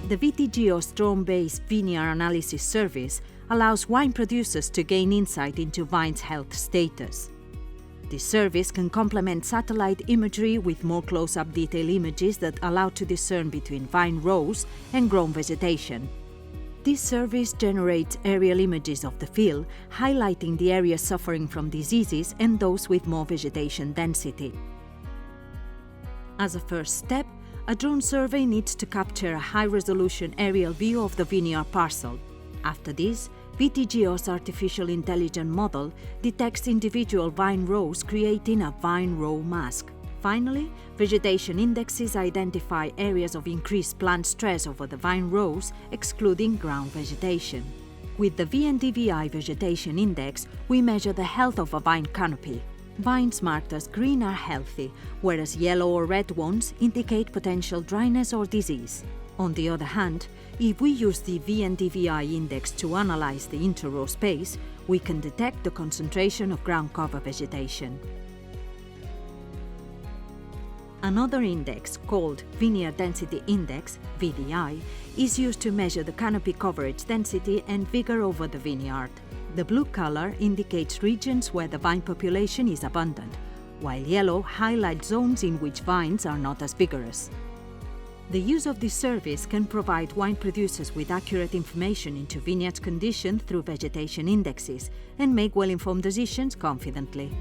The VitiGEOSS drone-based vineyard analysis service allows wine producers to gain insight into vine's health status. This service can complement satellite imagery with more close-up detail images that allow to discern between vine rows and grown vegetation. This service generates aerial images of the field, highlighting the areas suffering from diseases and those with more vegetation density. As a first step, a drone survey needs to capture a high-resolution aerial view of the vineyard parcel. After this, VitiGEOSS artificial intelligence model detects individual vine rows, creating a vine row mask. Finally, vegetation indexes identify areas of increased plant stress over the vine rows, excluding ground vegetation. With the VNDVI vegetation index, we measure the health of a vine canopy. Vines marked as green are healthy, whereas yellow or red ones indicate potential dryness or disease. On the other hand, if we use the VNDVI index to analyze the inter-row space, we can detect the concentration of ground cover vegetation. Another index, called Vineyard Density Index (VDI), is used to measure the canopy coverage density and vigor over the vineyard. The blue color indicates regions where the vine population is abundant, while yellow highlights zones in which vines are not as vigorous. The use of this service can provide wine producers with accurate information into vineyard condition through vegetation indexes and make well-informed decisions confidently.